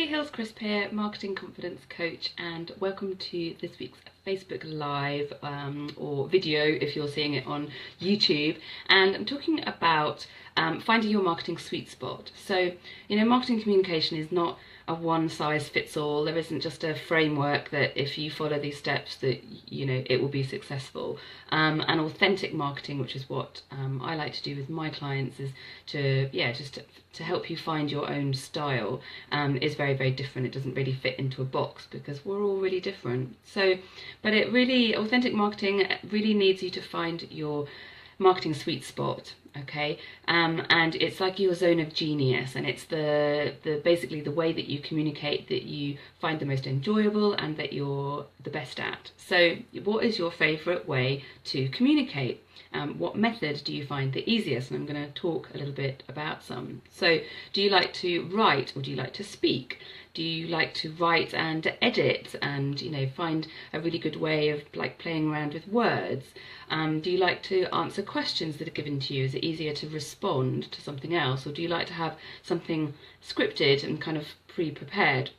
Hils, Chris here, Marketing Confidence Coach, and welcome to this week's Facebook Live or video if you're seeing it on YouTube. And I'm talking about finding your marketing sweet spot. So, marketing communication is not a one-size-fits-all. There isn't just a framework that if you follow these steps that it will be successful. And authentic marketing, which is what I like to do with my clients, is to help you find your own style, is very, very different. It doesn't really fit into a box because we're all really different. But authentic marketing really needs you to find your marketing sweet spot, okay? And it's like your zone of genius, and it's basically the way that you communicate that you find the most enjoyable and that you're the best at. So what is your favorite way to communicate? What method do you find the easiest? And I'm going to talk a little bit about some. So do you like to write or do you like to speak? Do you like to write and edit and find a really good way of playing around with words? Do you like to answer questions that are given to you? Is it easier to respond to something else, or do you like to have something scripted and kind of pre-prepared?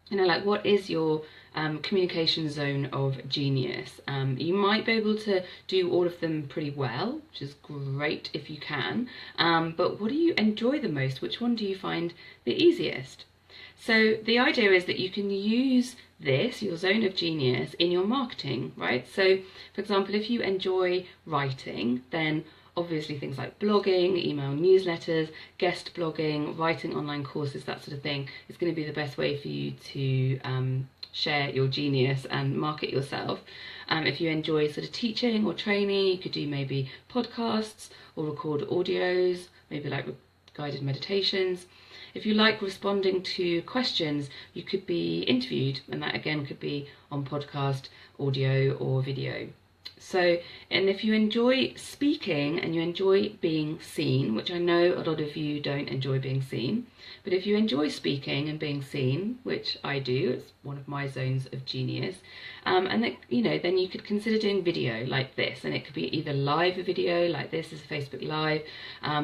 What is your communication zone of genius? You might be able to do all of them pretty well, which is great if you can, but what do you enjoy the most? Which one do you find the easiest? So the idea is that you can use this, your zone of genius, in your marketing, right? So, for example, if you enjoy writing, then obviously things like blogging, email newsletters, guest blogging, writing online courses, that sort of thing is going to be the best way for you to share your genius and market yourself. If you enjoy sort of teaching or training, you could do maybe podcasts or record audios, maybe like guided meditations. If you like responding to questions, you could be interviewed, and that again could be on podcast, audio or video. So, and if you enjoy speaking and you enjoy being seen, which I know a lot of you don't enjoy being seen, but if you enjoy speaking and being seen, which I do, it's one of my zones of genius, and then you could consider doing video like this, and it could be either live video like this is Facebook Live,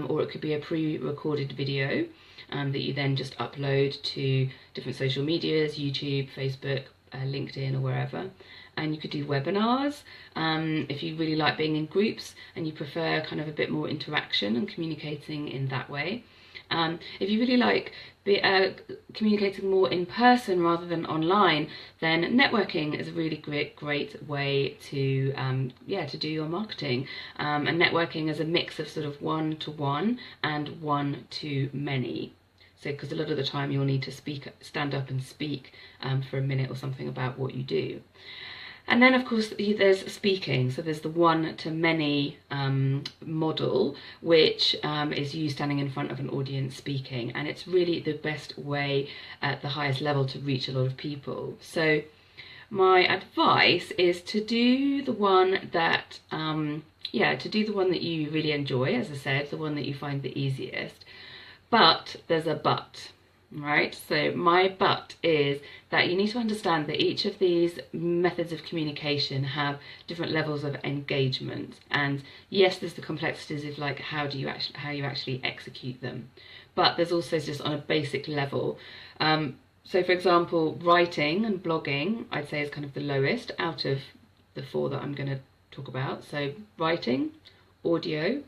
or it could be a pre-recorded video that you then just upload to different social medias, YouTube, Facebook, LinkedIn or wherever. And you could do webinars if you really like being in groups and you prefer kind of a bit more interaction and communicating in that way. If you really like communicating more in person rather than online, then networking is a really great way to do your marketing. And networking is a mix of sort of one-to-one and one-to-many. So, because a lot of the time you'll need to stand up and speak for a minute or something about what you do. And then, of course, there's speaking. So there's the one-to-many model, which is you standing in front of an audience speaking. And it's really the best way at the highest level to reach a lot of people. So my advice is to do the one that, you really enjoy, as I said, the one that you find the easiest. But there's a but, right? So my but is that you need to understand that each of these methods of communication have different levels of engagement. And yes, there's the complexities of how you actually execute them. But there's also just on a basic level. So for example, writing and blogging, I'd say is kind of the lowest out of the four that I'm going to talk about. So writing, audio,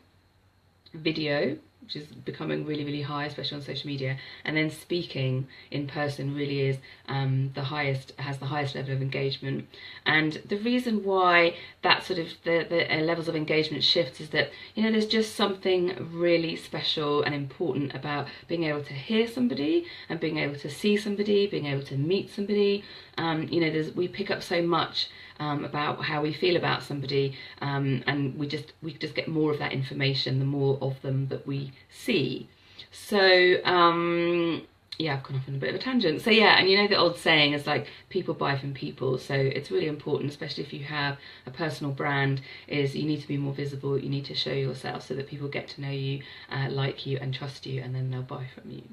video, which is becoming really, really high, especially on social media, and then speaking in person really is has the highest level of engagement. And the reason why that sort of the levels of engagement shifts is that there's just something really special and important about being able to hear somebody and being able to see somebody, being able to meet somebody. We pick up so much about how we feel about somebody, and we just get more of that information the more of them that we see. So I've gone off on a bit of a tangent. So and the old saying is people buy from people. So it's really important, especially if you have a personal brand, is you need to be more visible. You need to show yourself so that people get to know you, like you and trust you, and then they'll buy from you.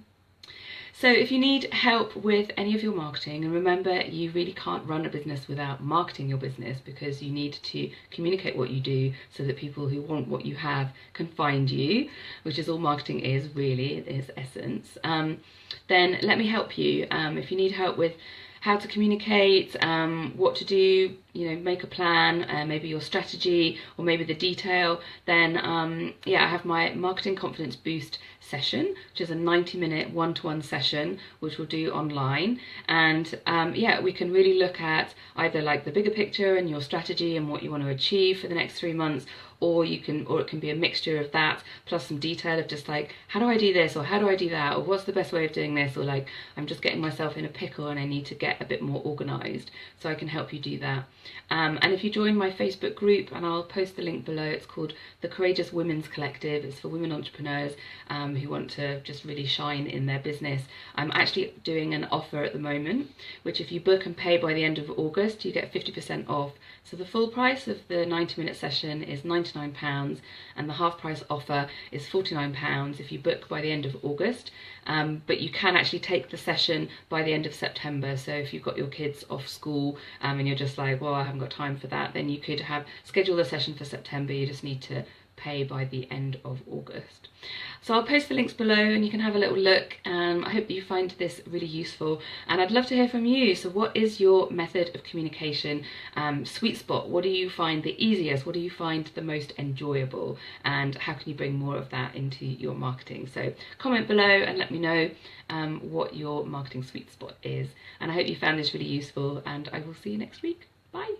So if you need help with any of your marketing, and remember, you really can't run a business without marketing your business, because you need to communicate what you do so that people who want what you have can find you, which is all marketing is really, in its essence. Then let me help you. If you need help with how to communicate, what to do, make a plan, maybe your strategy or maybe the detail, then yeah, I have my Marketing Confidence Boost session, which is a 90-minute one-to-one session, which we'll do online. And yeah, we can really look at either like the bigger picture and your strategy and what you want to achieve for the next 3 months, or it can be a mixture of that plus some detail of just like, how do I do this, or how do I do that, or what's the best way of doing this, or like, I'm just getting myself in a pickle and I need to get a bit more organized. So I can help you do that. And if you join my Facebook group, and I'll post the link below, it's called the Courageous Women's Collective. It's for women entrepreneurs who want to just really shine in their business. I'm actually doing an offer at the moment, which if you book and pay by the end of August, you get 50% off. So the full price of the 90-minute session is £99, and the half price offer is £49 if you book by the end of August. But you can actually take the session by the end of September. So if you've got your kids off school and you're just like, well, I haven't got time for that, then you could schedule a session for September. You just need to pay by the end of August. So I'll post the links below and you can have a little look. I hope that you find this really useful, and I'd love to hear from you. So what is your method of communication sweet spot? What do you find the easiest? What do you find the most enjoyable? And how can you bring more of that into your marketing? So comment below and let me know what your marketing sweet spot is. And I hope you found this really useful, and I will see you next week. Bye.